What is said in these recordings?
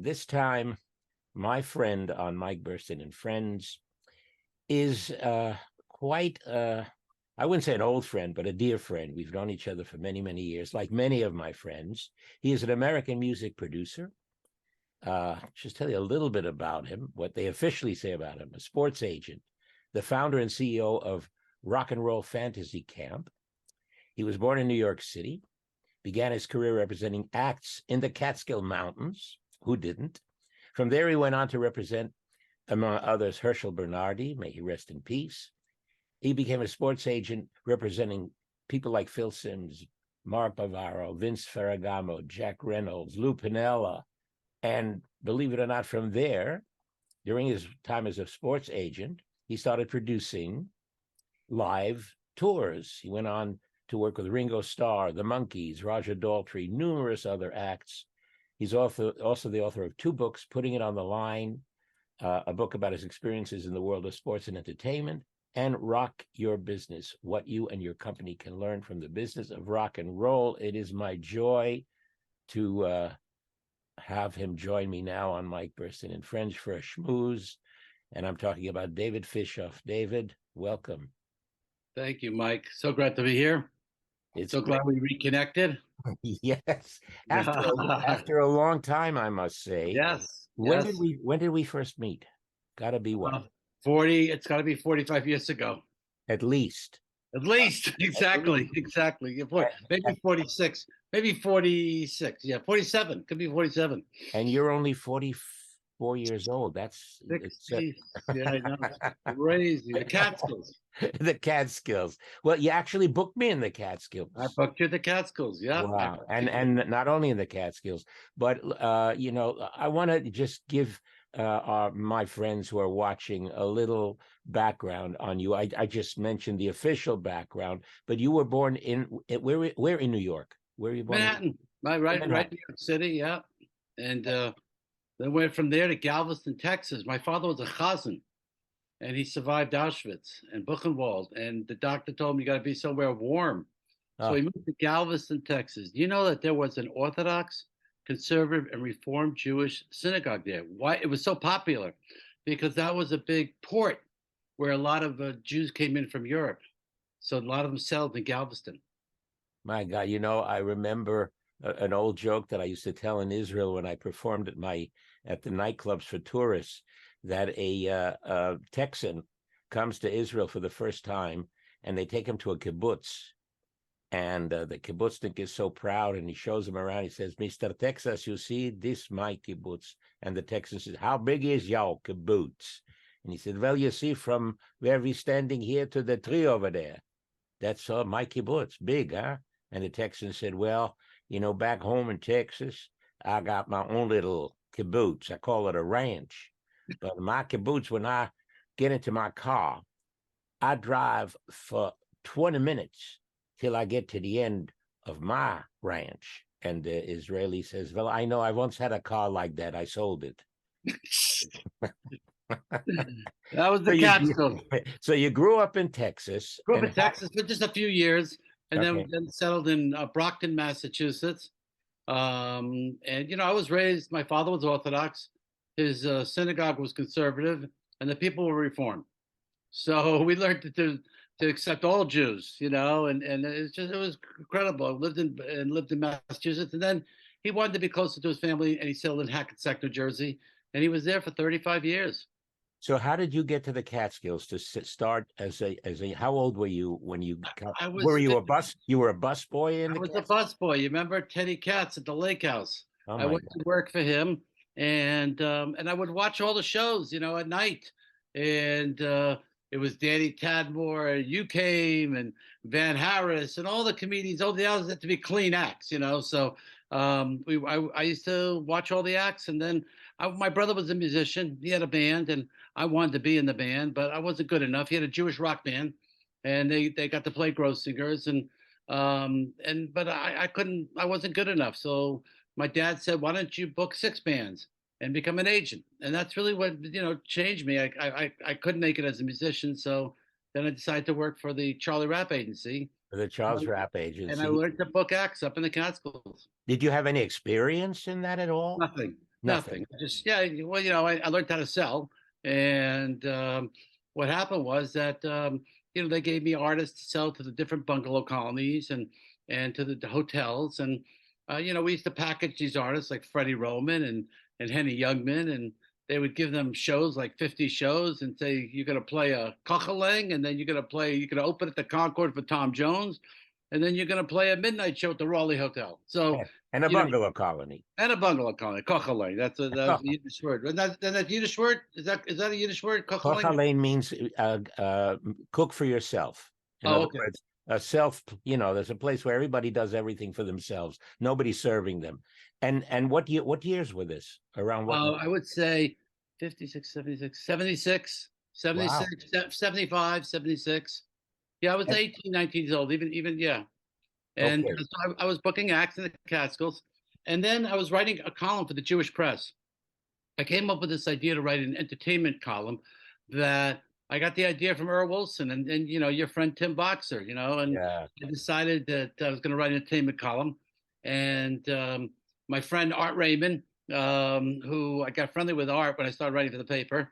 this time, my friend on Mike Burstyn and Friends is quite, I wouldn't say an old friend, but a dear friend. We've known each other for many, many years, like many of my friends. He is an American music producer. Just tell you a little bit about him, what they officially say about him: a sports agent, the founder and CEO of Rock and Roll Fantasy Camp. He was born in New York City, began his career representing acts in the Catskill Mountains. Who didn't? From there, he went on to represent, among others, Herschel Bernardi, may he rest in peace. He became a sports agent representing people like Phil Simms, Mark Bavaro, Vince Ferragamo, Jack Reynolds, Lou Piniella. And believe it or not, from there, during his time as a sports agent, he started producing live tours. He went on to work with Ringo Starr, the Monkees, Roger Daltrey, numerous other acts. He's also the author of 2 books, Putting It on the Line, a book about his experiences in the world of sports and entertainment, and Rock Your Business, what you and your company can learn from the business of rock and roll. It is my joy to have him join me now on Mike Burstyn and Friends for a schmooze. And I'm talking about David Fishof. David, welcome. Thank you, Mike. So glad to be here. It's so glad we reconnected. Yes, after a long time, I must say. Yes. When did we first meet? Got to be what? 40. It's got to be 45 years ago. At least. Exactly. Maybe 46. Maybe 46. Yeah, 47. Could be 47. And you're only 44 years old. That's 60. Yeah, I know. Crazy. The Catskills. The Catskills. Well, you actually booked me in the Catskills. I booked you at the Catskills. Yeah. Wow. And not only in the Catskills, but I want to just give my friends who are watching a little background on you. I just mentioned the official background, but you were born in where in New York? Where were you born? Manhattan. Right in New York City. Yeah. And then went from there to Galveston, Texas. My father was a chazan, and he survived Auschwitz and Buchenwald. And the doctor told him, you got to be somewhere warm. So he moved to Galveston, Texas. Do you know that there was an Orthodox, conservative, and Reformed Jewish synagogue there? Why it was so popular? Because that was a big port where a lot of Jews came in from Europe. So a lot of them settled in Galveston. My God, I remember an old joke that I used to tell in Israel when I performed at the nightclubs for tourists, that a Texan comes to Israel for the first time, and they take him to a kibbutz. And the kibbutznik is so proud, and he shows him around. He says, Mr. Texas, you see, this my kibbutz. And the Texan says, how big is your kibbutz? And he said, well, you see, from where we're standing here to the tree over there, that's my kibbutz, big, huh? And the Texan said, well, back home in Texas, I got my own little kibbutz. I call it a ranch. But my kibbutz, when I get into my car, I drive for 20 minutes till I get to the end of my ranch. And the Israeli says, well, I know, I once had a car like that. I sold it. That was the Catskills. So you grew up in Texas. Grew up in Texas for just a few years, and then settled in Brockton, Massachusetts. And I was raised. My father was Orthodox. His synagogue was conservative, and the people were Reformed. So we learned to accept all Jews, and it was incredible. I lived in Massachusetts, and then he wanted to be closer to his family, and he settled in Hackensack, New Jersey, and he was there for 35 years. So how did you get to the Catskills to start as a how old were you when you were you a bus boy in the Catskills? I was a bus boy. You remember Teddy Katz at the Lake House? I went to work for him, and I would watch all the shows, at night. And it was Danny Tadmore, you came, and Van Harris, and all the comedians. All the others had to be clean acts, So I used to watch all the acts, and then my brother was a musician. He had a band, and I wanted to be in the band, but I wasn't good enough. He had a Jewish rock band, and they got to play Grossinger's, but I couldn't. I wasn't good enough. So my dad said, "Why don't you book 6 bands and become an agent?" And that's really what changed me. I couldn't make it as a musician, so then I decided to work for the Charlie Rap Agency. The Charles Rap Agency. And I learned to book acts up in the Catskills. Did you have any experience in that at all? Nothing. Nothing. Just well, I learned how to sell, and what happened was that they gave me artists to sell to the different bungalow colonies and to the hotels, and we used to package these artists like Freddie Roman and Henny Youngman, and they would give them shows like 50 shows and say you're going to play a kocheling, and then you're going to open at the Concord for Tom Jones, and then you're going to play a midnight show at the Raleigh Hotel. So And a bungalow colony. and a bungalow colony, kocheling. That's a Yiddish word. And that Yiddish word? Is that a Yiddish word? Kocheling? Kochalein means cook for yourself. In other words, a self, there's a place where everybody does everything for themselves. Nobody's serving them. And what years were this? Around what? I would say 56, 76, 76, 76, wow. 75, 76. Yeah, I was 18, 19 years old, even yeah. And so I was booking acts in the Catskills. And then I was writing a column for the Jewish Press. I came up with this idea to write an entertainment column that I got the idea from Earl Wilson and your friend Tim Boxer, and I decided that I was going to write an entertainment column. And my friend Art Raymond, who I got friendly with Art when I started writing for the paper,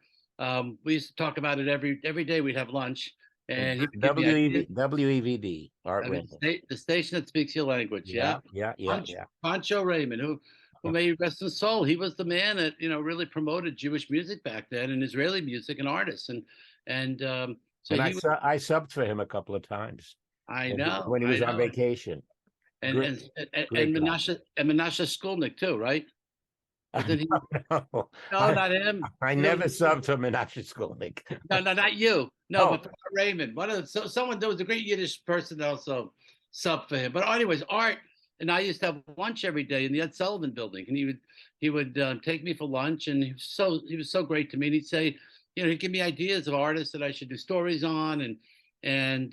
we used to talk about it every day. We'd have lunch. And he WEVD, Art Raymond. The station that speaks your language. Yeah. Pancho Raymond, who may rest in soul. He was the man that really promoted Jewish music back then, and Israeli music and artists. I subbed for him a couple of times. I know when he was on vacation. And Menashe Skolnick too, right? No, not him. I never subbed for Menashe Skolnick. No, not you. No, but Raymond. Someone there was a great Yiddish person that also subbed for him. But anyways, Art and I used to have lunch every day in the Ed Sullivan Building, and he would take me for lunch, and he was so great to me. And he'd say, he'd give me ideas of artists that I should do stories on, and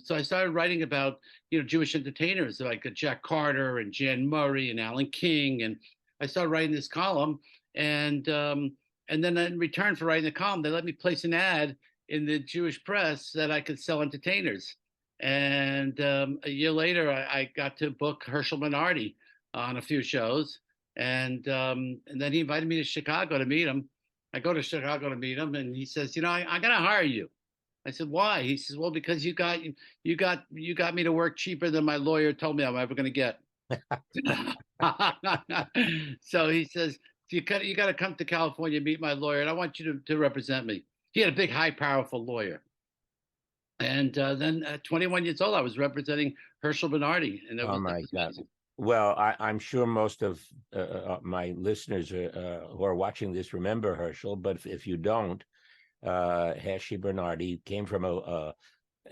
so I started writing about Jewish entertainers like Jack Carter and Jan Murray and Alan King, and I started writing this column, and then in return for writing the column, they let me place an ad in the Jewish Press that I could sell entertainers. And a year later, I got to book Herschel Bernardi on a few shows, and then he invited me to Chicago to meet him. I go to Chicago to meet him, and he says, I'm going to hire you. I said, why? He says, well, because you got me to work cheaper than my lawyer told me I'm ever going to get. So he says, you got to come to California and meet my lawyer, and I want you to represent me. He had a big, high, powerful lawyer. And then at 21 years old, I was representing Herschel Bernardi. And oh my God. Well, I'm sure most of my listeners who are watching this remember Herschel, but if you don't, Hershey Bernardi came from a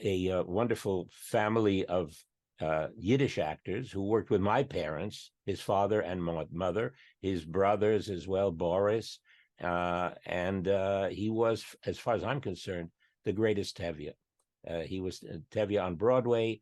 wonderful family of Yiddish actors who worked with my parents, his father and mother, his brothers as well, Boris, and he was, as far as I'm concerned, the greatest Tevye. He was Tevye on Broadway.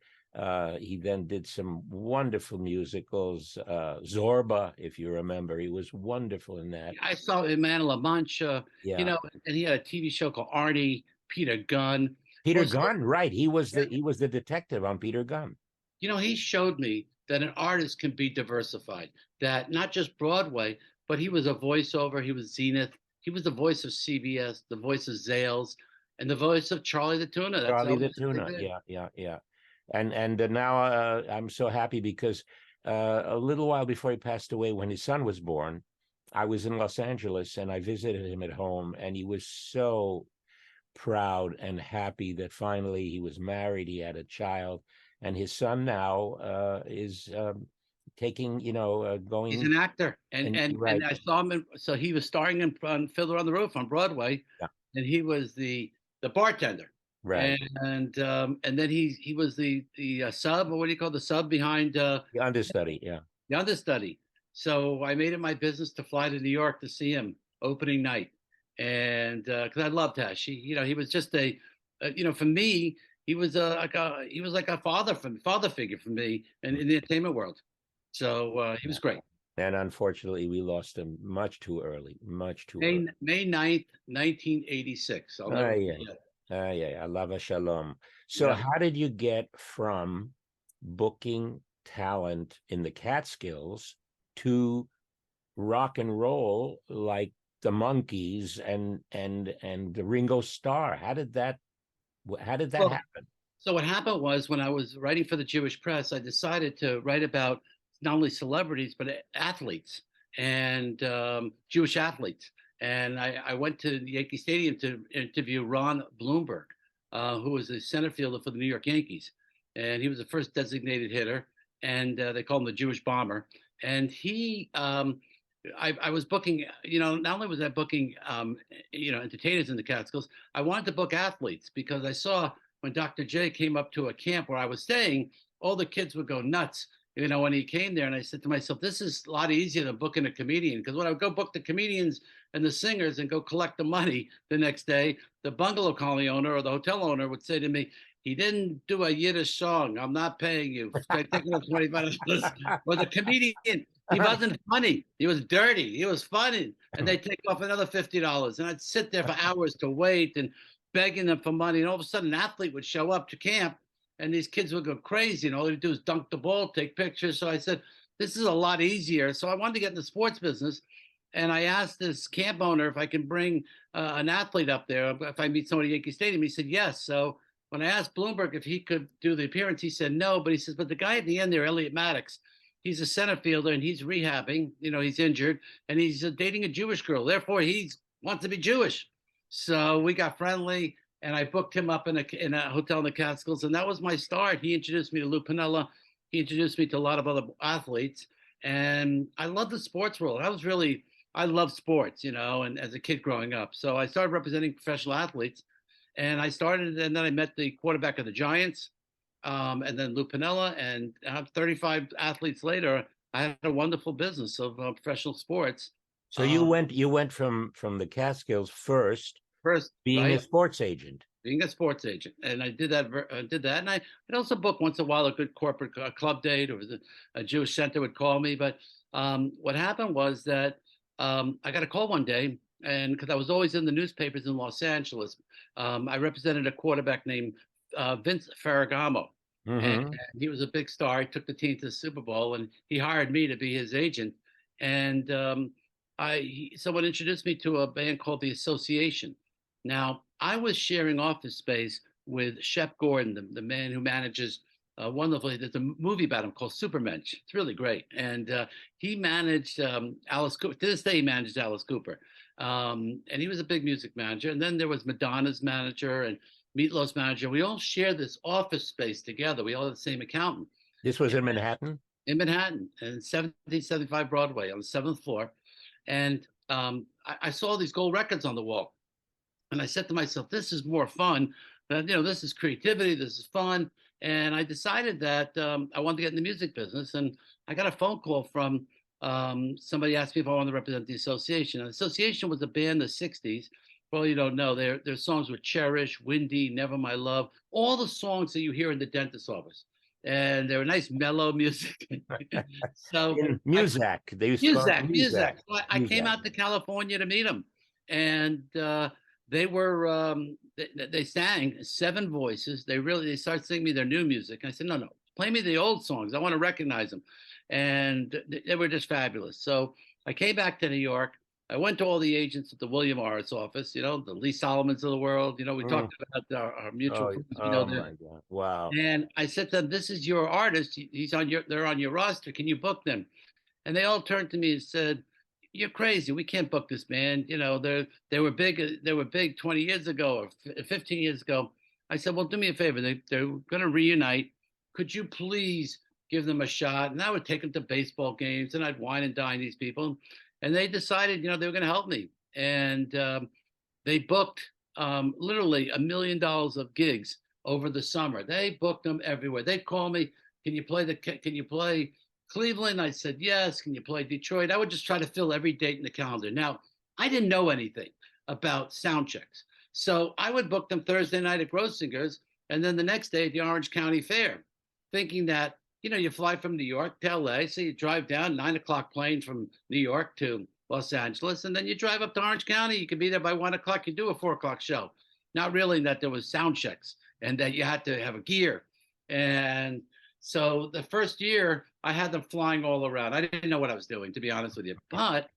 He then did some wonderful musicals. Zorba, if you remember, he was wonderful in that. I saw him in La Mancha, and he had a TV show called Arnie, Peter Gunn. Peter Gunn, right? He was the detective on Peter Gunn. He showed me that an artist can be diversified. That not just Broadway, but he was a voiceover. He was Zenith. He was the voice of CBS, the voice of Zales, and the voice of Charlie the Tuna. Charlie the Tuna, yeah. And now I'm so happy because a little while before he passed away, when his son was born, I was in Los Angeles and I visited him at home, and he was so proud and happy that finally he was married, he had a child, and his son now is taking, going. He's an actor, and I saw him. So he was starring in Fiddler on the Roof on Broadway, and he was the bartender. Right. And then he was the sub, or what do you call the sub behind the understudy, the understudy. So I made it my business to fly to New York to see him opening night, and because I loved Hesh. He was just for me, he was like a father figure for me in the entertainment world. So he was great. And unfortunately, we lost him much too early. May 9th, 1986. I'll never forget. Alava Shalom. So how did you get from booking talent in the Catskills to rock and roll like the Monkees and the Ringo Starr? How did that Well, happen? so what happened was when I was writing for the Jewish press, I decided to write about not only celebrities but athletes and Jewish athletes. And I went to Yankee Stadium to interview Ron Bloomberg, who was the center fielder for the New York Yankees, and he was the first designated hitter, and they call him the Jewish Bomber. And I was booking, not only was I booking, entertainers in the Catskills, I wanted to book athletes because I saw when Dr. J came up to a camp where I was staying, all the kids would go nuts, when he came there. And I said to myself, this is a lot easier than booking a comedian. Because when I would go book the comedians and the singers and go collect the money the next day, the bungalow colony owner or the hotel owner would say to me, he didn't do a Yiddish song. I'm not paying you. Taking up $25. Or the comedian, he wasn't funny. He was dirty. He was funny. And they take off another $50. And I'd sit there for hours to wait and begging them for money. And all of a sudden, an athlete would show up to camp and these kids would go crazy. And all they do is dunk the ball, take pictures. So I said, this is a lot easier. So I wanted to get in the sports business. And I asked this camp owner if I can bring an athlete up there, if I meet somebody at Yankee Stadium. He said, yes. So when I asked Bloomberg if he could do the appearance, he said no. But he says, but the guy at the end there, Elliot Maddox, he's a center fielder and he's rehabbing. He's injured and he's dating a Jewish girl. Therefore, he wants to be Jewish. So we got friendly, and I booked him up in a hotel in the Catskills, and that was my start. He introduced me to Lou Piniella. He introduced me to a lot of other athletes, and I love the sports world. I love sports, and as a kid growing up. So I started representing professional athletes, and then I met the quarterback of the Giants, and then Lou Piniella, and 35 athletes later, I had a wonderful business of professional sports. So you went from the Catskills first, First, being a sports agent. Being a sports agent, and I did that. And I'd also book once in a while a good corporate club date, or a Jewish center would call me. But what happened was that I got a call one day, and because I was always in the newspapers in Los Angeles, I represented a quarterback named Vince Ferragamo, and he was a big star. He took the team to the Super Bowl, and he hired me to be his agent. And someone introduced me to a band called the Association. Now, I was sharing office space with Shep Gordon, the man who manages wonderfully. There's a movie about him called Supermensch. It's really great. And he managed Alice Cooper. To this day, he manages Alice Cooper. And he was a big music manager. And then there was Madonna's manager and Meatloaf's manager. We all shared this office space together. We all had the same accountant. This was in Manhattan? In Manhattan, in 1775 Broadway on the 7th floor. And I saw these gold records on the wall. And I said to myself, this is more fun. This is creativity. This is fun. And I decided that I wanted to get in the music business. And I got a phone call from somebody asked me if I wanted to represent the Association. And the Association was a band in the 60s. Well, you don't know. Their songs were Cherish, Windy, Never My Love, all the songs that you hear in the dentist's office. And they were nice, mellow music. So Muzak. Muzak. So I came out to California to meet them. And they were they sang 7 voices. They started singing me their new music. And I said, no, play me the old songs. I want to recognize them. And they were just fabulous. So I came back to New York. I went to all the agents at the William Morris office, the Lee Solomons of the world. We talked about our mutual friends. Oh my God. Wow. And I said to them, this is your artist. They're on your roster. Can you book them? And they all turned to me and said, you're crazy. We can't book this man. They were big 20 years ago or 15 years ago. I said, well, do me a favor. They're going to reunite. Could you please give them a shot? And I would take them to baseball games and I'd wine and dine these people. And they decided, they were going to help me. And they booked literally $1 million of gigs over the summer. They booked them everywhere. They'd call me, can you play Cleveland? I said, yes. Can you play Detroit? I would just try to fill every date in the calendar. Now, I didn't know anything about sound checks. So I would book them Thursday night at Grossinger's and then the next day at the Orange County Fair, thinking that, you fly from New York to LA. So you drive down 9 o'clock plane from New York to Los Angeles, and then you drive up to Orange County. You could be there by 1 o'clock. You do a 4 o'clock show. Not really that there was sound checks and that you had to have a gear. And So the first year, I had them flying all around. I didn't know what I was doing, to be honest with you. But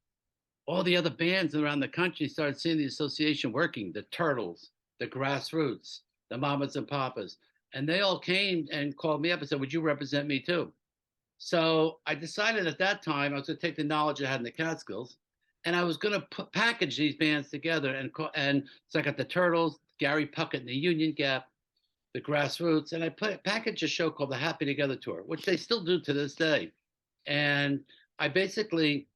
all the other bands around the country started seeing the association working, the Turtles, the Grassroots, the Mamas and Papas. And they all came and called me up and said, would you represent me too? So I decided at that time I was going to take the knowledge I had in the Catskills, and I was going to package these bands together. And so I got the Turtles, Gary Puckett and the Union Gap, the Grassroots, and I packaged a show called the Happy Together Tour, which they still do to this day. And I basically,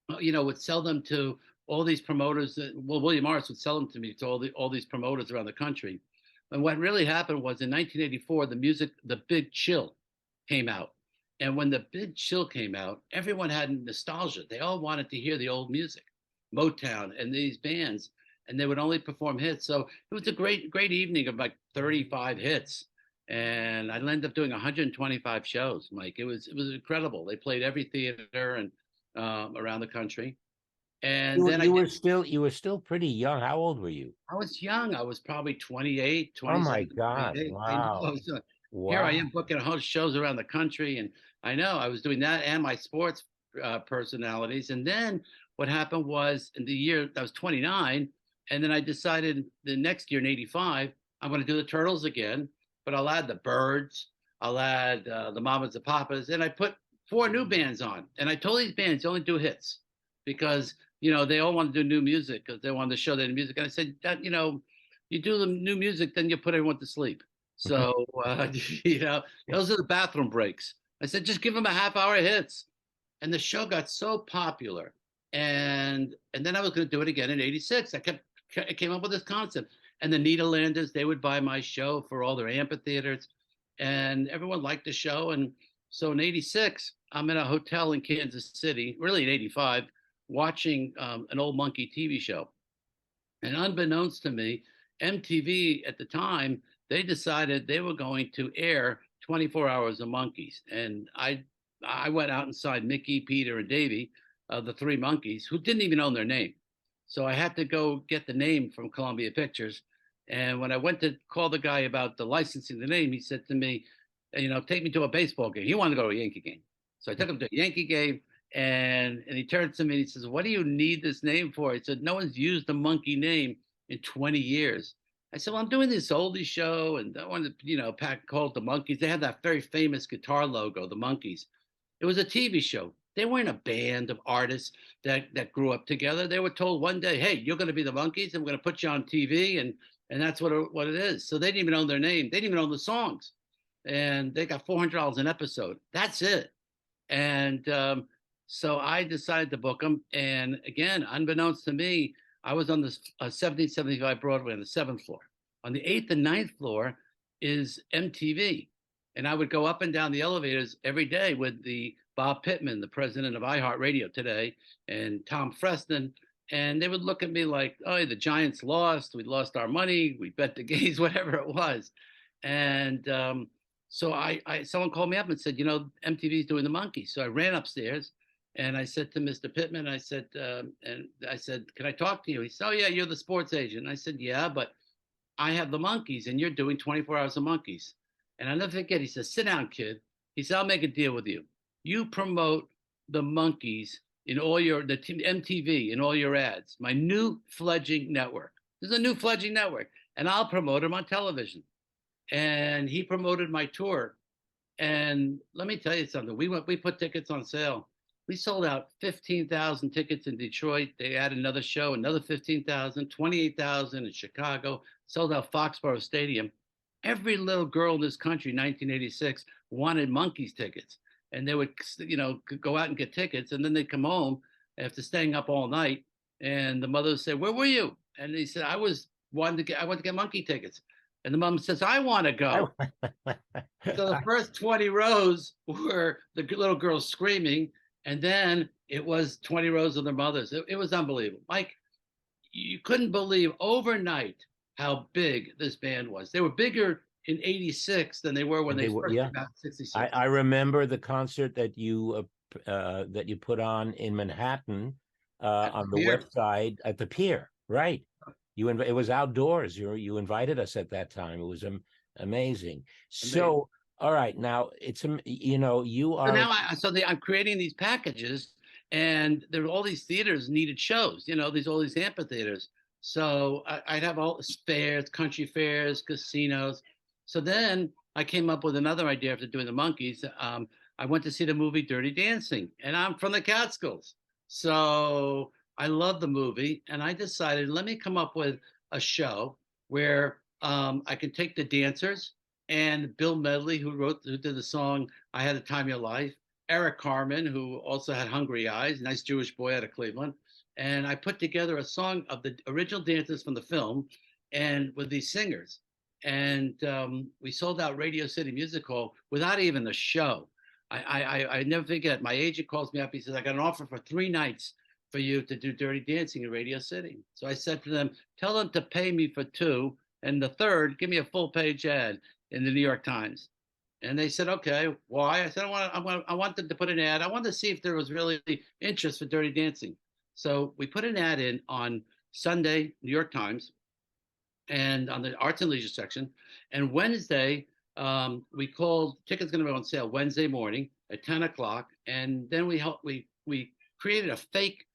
would sell them to all these promoters. Well, William Morris would sell them to me to all these promoters around the country. And what really happened was in 1984, The Big Chill came out. And when The Big Chill came out, everyone had nostalgia. They all wanted to hear the old music, Motown and these bands, and they would only perform hits. So it was a great, great evening of like 35 hits. And I ended up doing 125 shows, Mike. It was incredible. They played every theater and around the country. And then you were still pretty young. How old were you? I was young. I was probably 28, Oh 27. my God. 28. Wow. Here I Wow. am booking a host shows around the country. And I know I was doing that and my sports personalities. And then what happened was in the year I was 29. And then I decided the next year in 85, I'm going to do the Turtles again, but I'll add the Birds. I'll add the Mamas and Papas. And I put 4 new bands on. And I told these bands, you only do hits because they all want to do new music because they want to show their music. And I said, that, you do the new music, then you put everyone to sleep. So, those are the bathroom breaks. I said, just give them a half-hour hits. And the show got so popular. And then I was going to do it again in 86. I came up with this concept. And the Nederlanders, they would buy my show for all their amphitheaters. And everyone liked the show. And so in 86, I'm in a hotel in Kansas City, really in 85, watching an old monkey TV show. And unbeknownst to me, MTV at the time, they decided they were going to air 24 hours of monkeys. And I went out and signed Mickey, Peter, and Davy, the 3 monkeys, who didn't even own their name. So I had to go get the name from Columbia Pictures. And when I went to call the guy about the licensing the name, he said to me, take me to a baseball game. He wanted to go to a Yankee game. So I took him to a Yankee game. And he turns to me and he says, what do you need this name for? He said, no one's used the monkey name in 20 years. I said, well, I'm doing this oldie show and I want to, pack called the Monkeys. They had that very famous guitar logo, the Monkeys. It was a TV show. They weren't a band of artists that grew up together. They were told one day, hey, you're going to be the Monkeys and we're going to put you on TV. And that's what it is. So they didn't even own their name. They didn't even own the songs. And they got $400 an episode. That's it. And so I decided to book them. And again, unbeknownst to me, I was on the 1775 Broadway on the 7th floor. On the 8th and 9th floor is MTV. And I would go up and down the elevators every day with the Bob Pittman, the president of iHeartRadio today, and Tom Freston. And they would look at me like, oh, the Giants lost. We lost our money. We bet the games, whatever it was. And so someone called me up and said, MTV's doing the Monkeys. So I ran upstairs. And I said to Mr. Pittman, I said, can I talk to you? He said, oh, yeah, you're the sports agent. And I said, yeah, but I have the Monkeys and you're doing 24 hours of Monkeys. And I'll never forget, he said, sit down, kid. He said, I'll make a deal with you. You promote the Monkeys in all the MTV in all your ads, my new fledgling network. This is a new fledgling network. And I'll promote them on television. And he promoted my tour. And let me tell you something. We put tickets on sale. We sold out 15,000 tickets in Detroit. They added another show, another 15,000, 28,000 in Chicago, sold out Foxborough Stadium. Every little girl in this country, 1986, wanted Monkeys tickets. And they would, go out and get tickets. And then they'd come home after staying up all night. And the mother would say, where were you? And he said, I wanted to get monkey tickets. And the mom says, I want to go. So the first 20 rows were the little girls screaming. And then it was 20 rows of their mothers. It was unbelievable. Mike, you couldn't believe overnight how big this band was. They were bigger in 86 than they were when they first came out in 66. I remember the concert that you put on in Manhattan on the west side at the pier, right? It was outdoors. You invited us at that time. It was amazing. So All right. Now it's you So are now I'm creating these packages, and there were all these theaters needed shows. All these amphitheaters. So I'd have all fairs, country fairs, casinos. So then I came up with another idea after doing the Monkeys. I went to see the movie Dirty Dancing, and I'm from the Catskills, so I love the movie. And I decided, let me come up with a show where I can take the dancers and Bill Medley, who did the song "I Had the Time of Your Life," Eric Carmen, who also had Hungry Eyes, nice Jewish boy out of Cleveland, and I put together a song of the original dancers from the film, and with these singers, and we sold out Radio City Music Hall without even a show. I never forget. My agent calls me up. He says, "I got an offer for 3 nights for you to do Dirty Dancing in Radio City." So I said to them, "Tell them to pay me for 2, and the third, give me a full page ad in the New York Times." And they said, "Okay, why?" I said, I wanted to put an ad. I wanted to see if there was really interest for Dirty Dancing. So we put an ad in on Sunday, New York Times, and on the arts and leisure section. And Wednesday, we called tickets going to be on sale Wednesday morning at 10 o'clock. And then we created a fake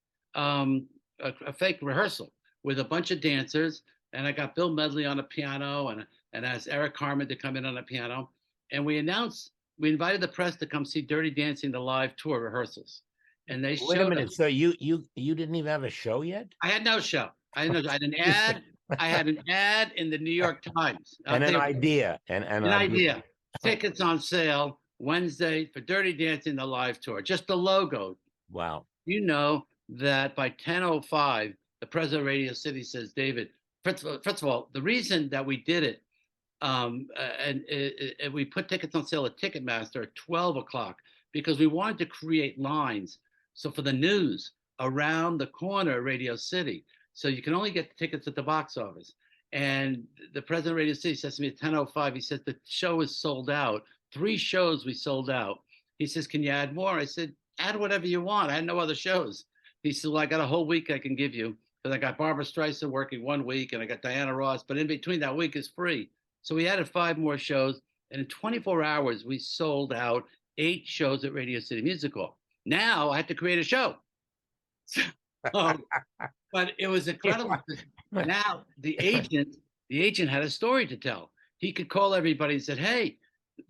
rehearsal with a bunch of dancers. And I got Bill Medley on a piano and asked Eric Carmen to come in on a piano. And we invited the press to come see Dirty Dancing, the live tour rehearsals. And they Wait a showed minute. us. So you didn't even have a show yet? I had no show. I had an ad. I had an ad in the New York Times. And an idea. And An idea. Tickets on sale Wednesday for Dirty Dancing, the live tour. Just the logo. Wow. You know that by 10:05, the president of Radio City says, "David, first of all, the reason that we did it, and we put tickets on sale at Ticketmaster at 12 o'clock, because we wanted to create lines. So for the news around the corner, Radio City, so you can only get the tickets at the box office." And the president of Radio City says to me at 10:05, he says, "The show is sold out. 3 shows we sold out." He says, "Can you add more?" I said, "Add whatever you want. I had no other shows." He said, "Well, I got a whole week I can give you, because I got Barbara Streisand working 1 week, and I got Diana Ross, but in between that week is free." So we added 5 more shows, and in 24 hours, we sold out 8 shows at Radio City Music Hall. Now I have to create a show. But it was incredible. Now the agent had a story to tell. He could call everybody and said, "Hey,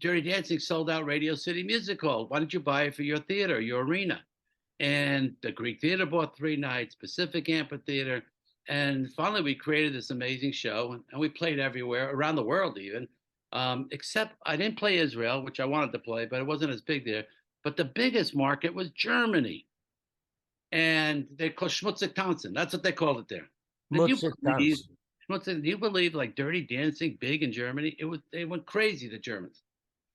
Dirty Dancing sold out Radio City Music Hall. Why don't you buy it for your theater, your arena?" And the Greek Theater bought 3 nights, Pacific Amphitheater. And finally, we created this amazing show, and we played everywhere, around the world even, except I didn't play Israel, which I wanted to play, but it wasn't as big there. But the biggest market was Germany. And they called Schmutzig Tanzen. That's what they called it there. Do you believe like Dirty Dancing big in Germany? They went crazy, the Germans.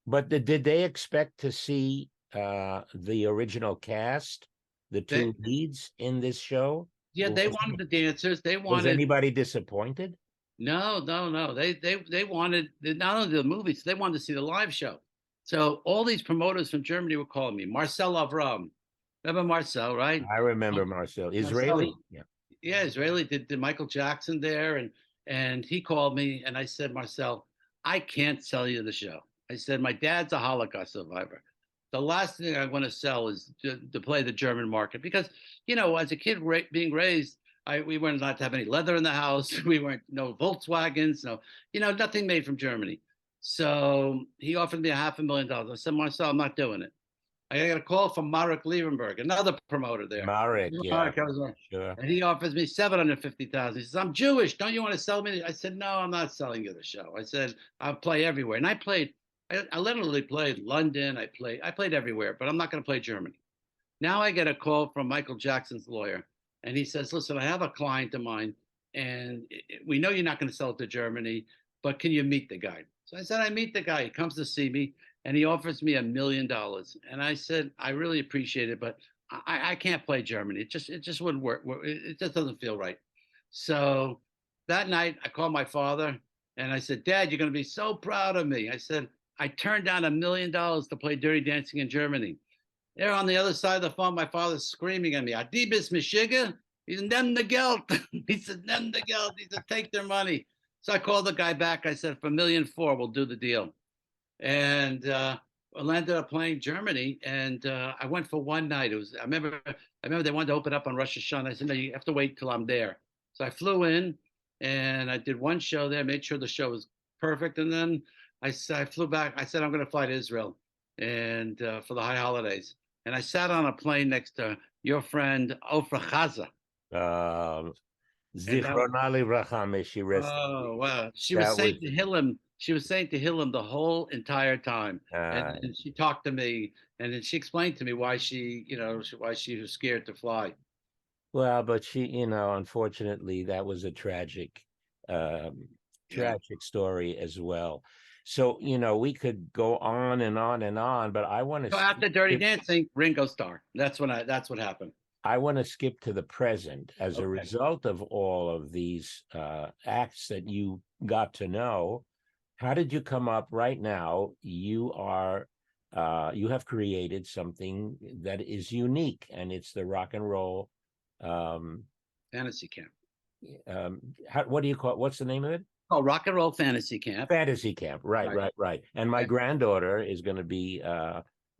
But did they expect to see the original cast, the 2 leads in this show? Yeah, they wanted the dancers. Was anybody disappointed? No. They wanted not only the movies, they wanted to see the live show. So all these promoters from Germany were calling me. Marcel Avram. Remember Marcel, right? I remember Marcel. Israeli? Yeah, Israeli did Michael Jackson there. And he called me, and I said, "Marcel, I can't sell you the show." I said, "My dad's a Holocaust survivor. The last thing I want to sell is to play the German market." Because, as a kid being raised, we weren't allowed to have any leather in the house. We weren't, no Volkswagens, nothing made from Germany. So he offered me $500,000. I said, "Marcel, I'm not doing it." I got a call from Marek Liebenberg, another promoter there. Marek, yeah. Sure. And he offers me $750,000. He says, "I'm Jewish. Don't you want to sell me?" I said, "No, I'm not selling you the show." I said, "I'll play everywhere." And I literally played London. I played everywhere, but I'm not going to play Germany. Now I get a call from Michael Jackson's lawyer, and he says, "Listen, I have a client of mine, and we know you're not going to sell it to Germany, but can you meet the guy?" So I said, "I meet the guy. He comes to see me, and he offers me $1 million." And I said, "I really appreciate it, but I can't play Germany. It just wouldn't work. It just doesn't feel right." So that night, I called my father, and I said, "Dad, you're going to be so proud of me." I said, "I turned down $1 million to play Dirty Dancing in Germany." There on the other side of the phone, my father's screaming at me, "Adibis Mishiga?" He said, "Nem the Geld." He said, "Nem the Geld." He said, "Take their money." So I called the guy back. I said, "For $1.4 million, we'll do the deal." and I landed up playing Germany, and I went for one night. It was I remember they wanted to open up on Rosh Hashanah. I said, no, you have to wait till I'm there. So I flew in, and I did one show there, made sure the show was perfect, and then I flew back. I said I'm going to fly to Israel, and for the high holidays, and I sat on a plane next to your friend Ofra Chaza. Um, And that Zichrona livracha, may she rest in Oh peace. wow! She was That was saying to Hillel, she was saying to Hillel the whole entire time, uh, and she talked to me, and then she explained to me why why she was scared to fly. well, but she, unfortunately, that was a um, Yeah. tragic story as well. So, we could go on and on and on, but So after Dirty Dancing, Ringo Starr. That's what happened. I want to skip to the present as a Okay. result of all of these acts that you got to know. How did you come up right now? You have created something that is unique, and it's the rock and roll. Um, Fantasy Camp. what do you call it? What's the name of it? Oh, Rock and Roll Fantasy Camp. Fantasy Camp. Right, Right. right, right. And my Okay. granddaughter is going to be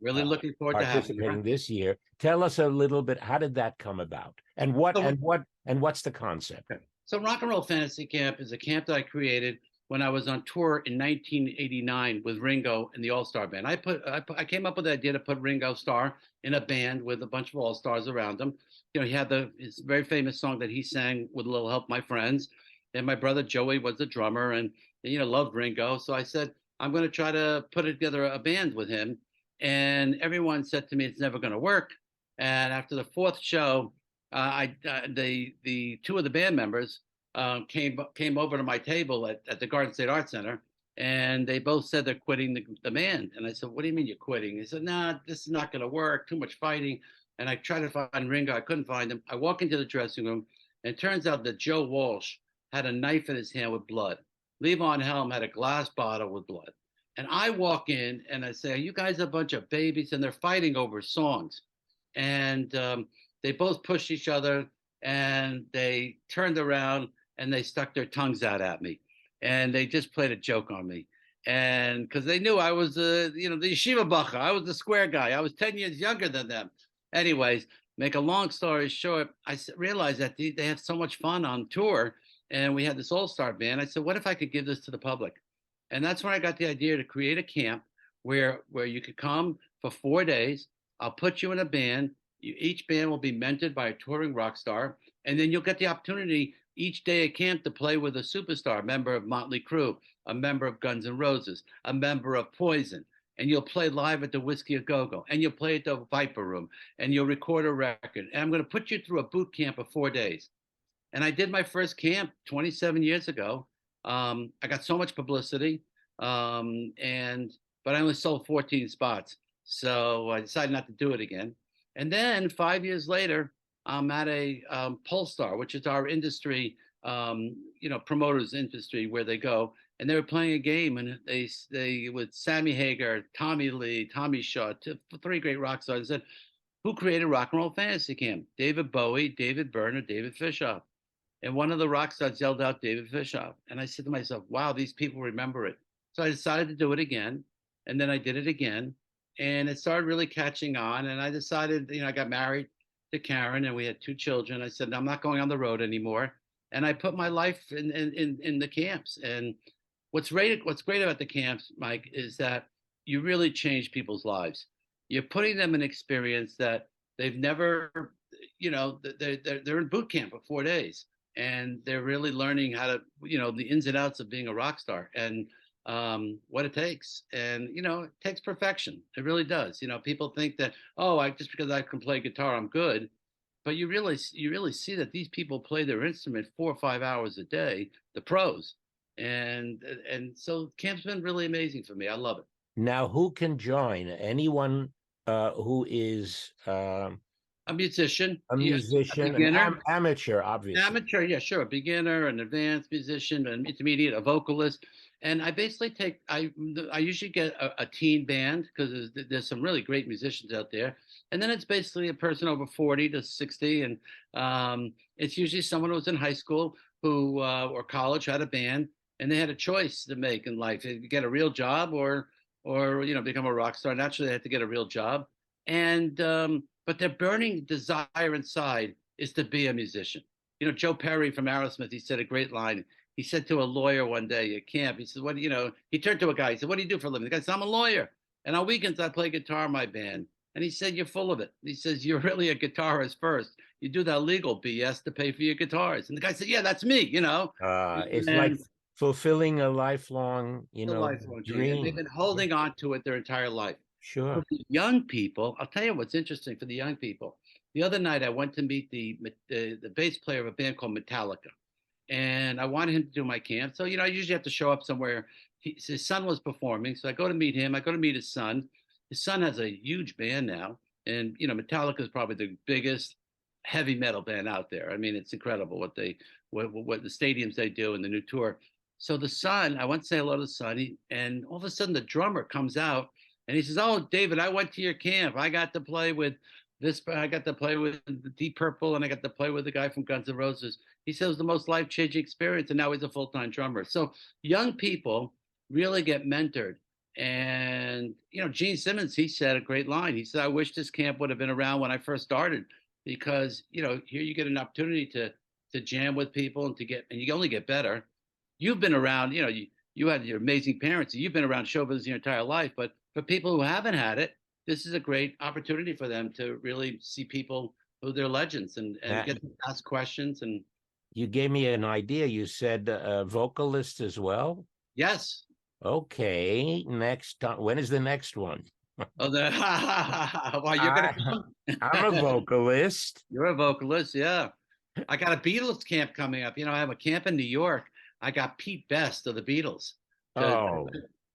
Really looking forward to having participating her. this year. Tell us a little bit. How did that come about? And what So, and what and what's the concept? okay. So Rock and Roll Fantasy Camp is a camp that I created when I was on tour in 1989 with Ringo and the All Star Band. I came up with the idea to put Ringo Starr in a band with a bunch of All Stars around him. He had his very famous song that he sang with a little help, my friends. And my brother Joey was the drummer, and loved Ringo. So I said I'm going to try to put together a band with him. And everyone said to me it's never going to work. And after the fourth show, the two of the band members came over to my table at the Garden State Art Center, and they both said they're quitting the band. And I said, "What do you mean you're quitting?" He said, "Nah, this is not going to work. Too much fighting." And I tried to find Ringo. I couldn't find him. I walk into the dressing room, and it turns out that Joe Walsh had a knife in his hand with blood. Levon Helm had a glass bottle with blood. And I walk in and I say, "Are you guys a bunch of babies?" And they're fighting over songs. And they both pushed each other, and they turned around and they stuck their tongues out at me, and they just played a joke on me. And because they knew I was the yeshiva bacha, I was the square guy. I was 10 years younger than them. Anyways, make a long story short, I realized that they have so much fun on tour, and we had this all-star band. I said, what if I could give this to the public? And that's when I got the idea to create a camp where you could come for 4 days. I'll put you in a band. Each band will be mentored by a touring rock star, and then you'll get the opportunity each day at camp to play with a superstar, a member of Motley Crue, a member of Guns N' Roses, a member of Poison, and you'll play live at the Whiskey a Go Go, and you'll play at the Viper Room, and you'll record a record. And I'm going to put you through a boot camp of 4 days. And I did my first camp 27 years ago. I got so much publicity, but I only sold 14 spots. So I decided not to do it again. And then 5 years later, I'm at a Polestar, which is our industry, promoters industry, where they go, and they were playing a game, and they with Sammy Hagar, Tommy Lee, Tommy Shaw, three great rock stars. I said, who created Rock and Roll Fantasy Camp? David Bowie, David Byrne, or David Fishof? And one of the rock stars yelled out David Fishof. And I said to myself, wow, these people remember it. So I decided to do it again. And then I did it again. And it started really catching on. And I decided, I got married to Karen, and we had two children. I said, I'm not going on the road anymore. And I put my life in the camps. And what's great about the camps, Mike, is that you really change people's lives. You're putting them in experience that they've never, they're in boot camp for 4 days, and they're really learning how to, the ins and outs of being a rock star, and what it takes. And it takes perfection. It really does. People think that, oh, just because I can play guitar, I'm good. But you really see that these people play their instrument 4 or 5 hours a day, the pros. And so camp's been really amazing for me. I love it. Now, who can join? Anyone who is A musician, a yes, a musician, beginner, amateur, obviously. amateur, yeah, sure, a beginner, an advanced musician, an intermediate, a vocalist. And I basically I usually get a teen band, because there's some really great musicians out there. And then it's basically a person over 40 to 60. And it's usually someone who was in high school who or college, had a band, and they had a choice to make in life: you get a real job, or become a rock star. Naturally, they have to get a real job, and but their burning desire inside is to be a musician. Joe Perry from Aerosmith, he said a great line. He said to a lawyer one day at camp, he said, "What He turned to a guy. He said, "What do you do for a living?" The guy said, "I'm a lawyer, and on weekends I play guitar in my band." And he said, "You're full of it." He says, "You're really a guitarist first. You do that legal BS to pay for your guitars." And the guy said, "Yeah, that's me." It's like And fulfilling a lifelong, the lifelong dream, and they've dream. been holding on to it their entire life. For Sure. the young people, I'll tell you what's interesting for the young people. The other night, I went to meet the bass player of a band called Metallica, and I wanted him to do my camp. So I usually have to show up somewhere. His son was performing, so I go to meet him. I go to meet his son. His son has a huge band now, and Metallica is probably the biggest heavy metal band out there. I mean, it's incredible what the stadiums they do and the new tour. So the son, I went to say hello to the son, and all of a sudden the drummer comes out and he says, "Oh, David, I went to your camp. I got to play with this. I got to play with Deep Purple, and I got to play with the guy from Guns N' Roses." He says it was the most life-changing experience, and now he's a full-time drummer. So young people really get mentored. And Gene Simmons, he said a great line. He said, "I wish this camp would have been around when I first started, because here you get an opportunity to jam with people and you only get better. You've been around, you had your amazing parents, and you've been around show business your entire life. But for people who haven't had it, this is a great opportunity for them to really see people who they're legends and That get to ask questions." And you gave me an idea. You said vocalist as well. yes. Okay, next time. When is the next one? Oh, well, you're gonna I, I'm a come. vocalist. You're a vocalist, yeah. I got a Beatles camp coming up. I have a camp in New York. I got Pete Best of the Beatles. Oh,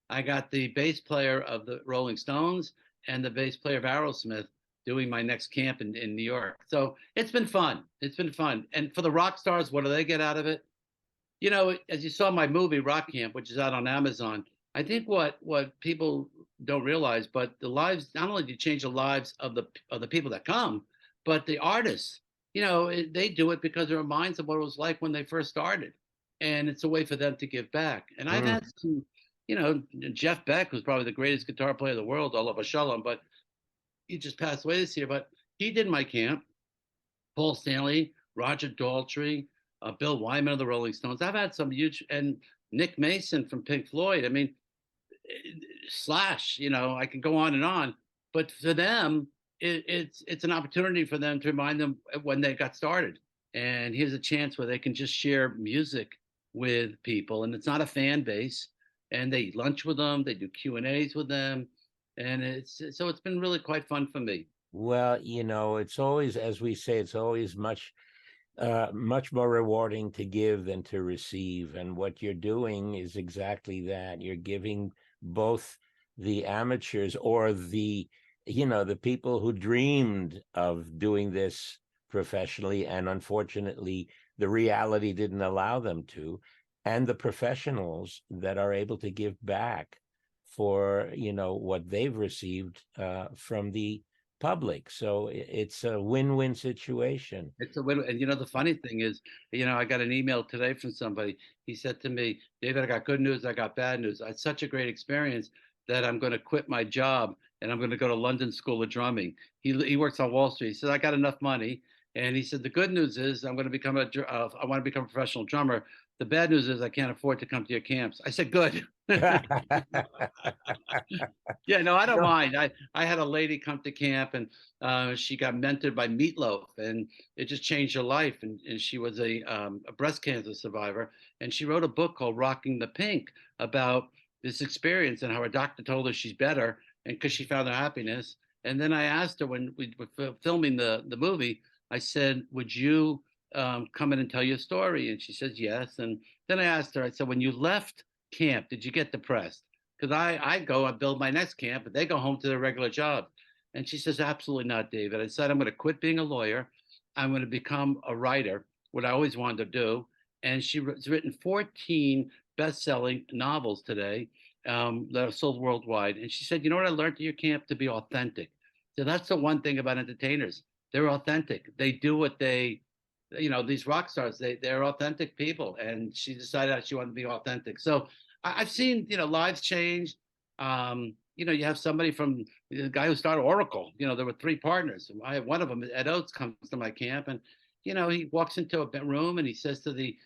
I got the bass player of the Rolling Stones and the bass player of Aerosmith doing my next camp in New York. So it's been fun. It's been fun. And for the rock stars, what do they get out of it? As you saw my movie Rock Camp, which is out on Amazon, I think what people don't realize, but the lives, not only do you change the lives of the people that come, but the artists, they do it because it reminds them what it was like when they first started, and it's a way for them to give back. And I've mm. had some, Jeff Beck, who's probably the greatest guitar player in the world, all of shalom, but he just passed away this year. But he did my camp. Paul Stanley, Roger Daltrey, Bill Wyman of the Rolling Stones. I've had some huge, and Nick Mason from Pink Floyd. I mean, Slash. I can go on and on. But for them, it's an opportunity for them to remind them when they got started. And here's a chance where they can just share music with people, and it's not a fan base. And they eat lunch with them. They do Q&As with them, and it's been really quite fun for me. Well, it's always, as we say, it's always much more rewarding to give than to receive. And what you're doing is exactly that. You're giving both the amateurs or the people who dreamed of doing this professionally, and unfortunately, the reality didn't allow them to, and the professionals that are able to give back for, what they've received from the public. So it's a win-win situation. It's a win. And the funny thing is, I got an email today from somebody. He said to me, "David, I got good news. I got bad news. It's such a great experience that I'm going to quit my job and I'm going to go to London School of Drumming." He works on Wall Street. He said, "I got enough money." And he said, "The good news is I want to become a professional drummer. The bad news is I can't afford to come to your camps." I said, "Good." Yeah, no, I don't mind. I had a lady come to camp, and she got mentored by Meatloaf, and it just changed her life. And she was a breast cancer survivor, and she wrote a book called "Rocking the Pink" about this experience and how her doctor told her she's better, and because she found her happiness. And then I asked her when we were filming the movie, I said, "Would you come in and tell your story?" And she says yes. And then I asked her, I said, "When you left camp, did you get depressed?" Because I build my next camp, but they go home to their regular job. And she says, "Absolutely not, David." I said, "I'm going to quit being a lawyer. I'm going to become a writer, what I always wanted to do." And she's written 14 best-selling novels today that are sold worldwide. And she said, "You know what I learned at your camp? To be authentic." So that's the one thing about entertainers. They're authentic. They do what these rock stars, they're authentic people. And she decided that she wanted to be authentic. So I've seen, lives change. you have somebody from the guy who started Oracle. There were three partners. I have one of them, Ed Oates, comes to my camp, and he walks into a room and he says to the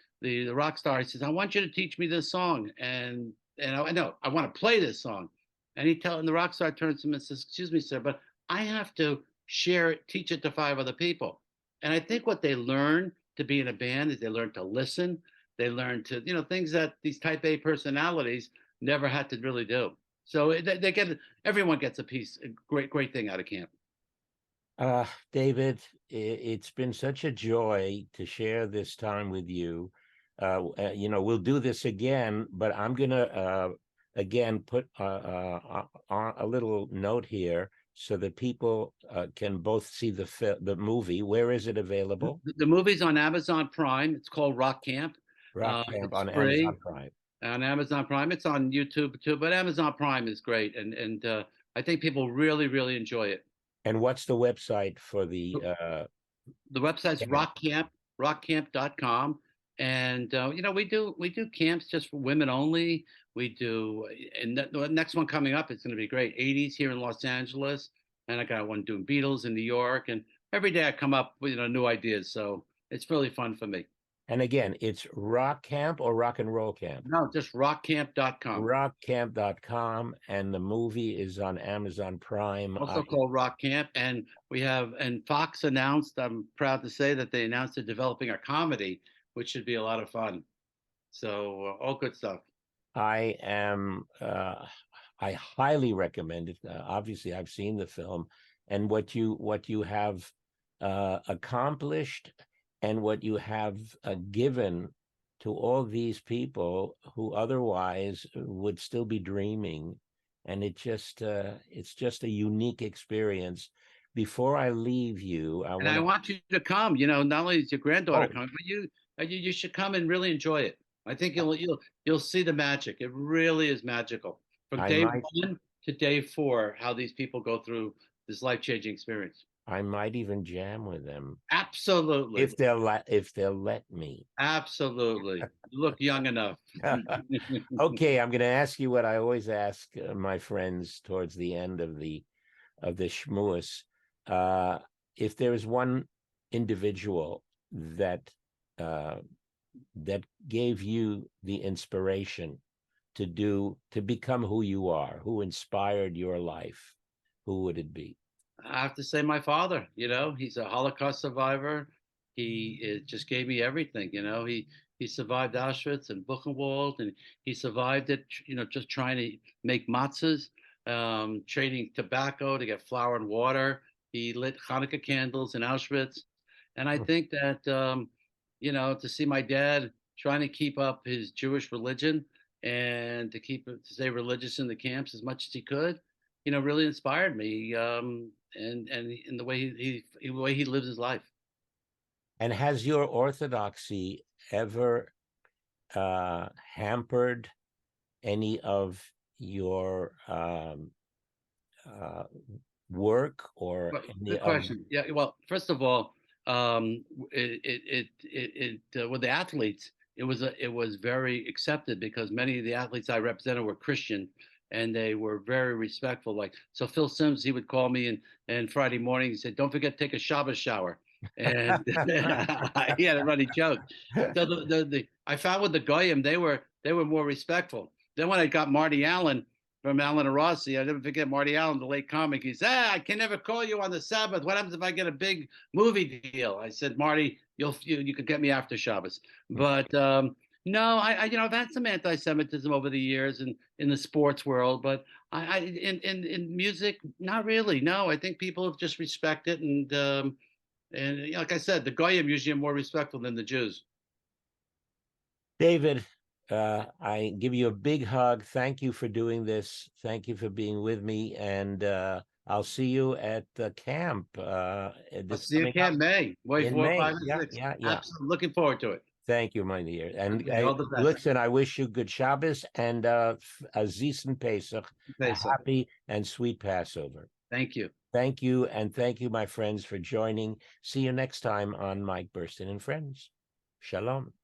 rock star, he says, "I want you to teach me this song," and I know I want to play this song, and the rock star turns to him and says, "Excuse me, sir, but I have to share it, teach it to five other people." And I think what they learn to be in a band is they learn to listen. They learn to, things that these type A personalities never had to really do. So everyone gets a piece, a great thing out of camp. David, it's been such a joy to share this time with you. We'll do this again, but I'm gonna again put a little note here so that people can both see the movie. Where is it available? The movie's on Amazon Prime. It's called Rock Camp. Rock Camp It's on free Amazon Prime. on Amazon Prime. It's on YouTube too, but Amazon Prime is great, and I think people really enjoy it. And what's the website for the website's rockcamp.com. And we do camps just for women only. We do, and the next one coming up is going to be great. 80s here in Los Angeles, and I got one doing Beatles in New York, and every day I come up with new ideas. So it's really fun for me. And again, it's Rock Camp or Rock and Roll Camp? No, just rockcamp.com. Rockcamp.com, and the movie is on Amazon Prime. Also called Rock Camp, and Fox announced. I'm proud to say that they announced they're developing a comedy, which should be a lot of fun. So all good stuff. I highly recommend it. Obviously, I've seen the film, and what you have accomplished, and what you have given to all these people who otherwise would still be dreaming, and it's just a unique experience. Before I leave you, I want you to come. Not only is your granddaughter coming, but you should come and really enjoy it. I think you'll see the magic. It really is magical from day 1 to day 4. How these people go through this life-changing experience. I might even jam with them. Absolutely. If they'll let me. Absolutely. You look young enough. Okay, I'm going to ask you what I always ask my friends towards the end of the schmooze. If there is one individual that gave you the inspiration to become who you are, who inspired your life, who would it be? I have to say my father. He's a Holocaust survivor. He just gave me everything. He survived Auschwitz and Buchenwald, and he survived it, just trying to make matzahs, trading tobacco to get flour and water. He lit Hanukkah candles in Auschwitz. And I think that, to see my dad trying to keep up his Jewish religion and to stay religious in the camps as much as he could, really inspired me. And in the way he lives his life. And has your orthodoxy ever hampered any of your work or good question? Yeah. Well, first of all, with the athletes, it was very accepted because many of the athletes I represented were Christian, and they were very respectful. So Phil Simms, he would call me and Friday morning, he said, "Don't forget to take a Shabbos shower." And he had a running joke. So I found with the Goyim, they were more respectful. Then when I got Marty Allen from Allen and Rossi, I never forget Marty Allen, the late comic. He said, "I can never call you on the Sabbath. What happens if I get a big movie deal?" I said, "Marty, you could get me after Shabbos." But no, I've had some anti-Semitism over the years in the sports world, but in music, not really. No, I think people have just respect it, and like I said, the Goyim usually are more respectful than the Jews. David, I give you a big hug. Thank you for doing this. Thank you for being with me, and I'll see you at the camp. I'll see you at Camp May. Wait, 4, 5, and 6. Yeah. Absolutely. Looking forward to it. Thank you, my dear. And all the best. Listen, I wish you good Shabbos and a Zisen Pesach, a happy and sweet Passover. Thank you. Thank you, and thank you, my friends, for joining. See you next time on Mike Burstyn and Friends. Shalom.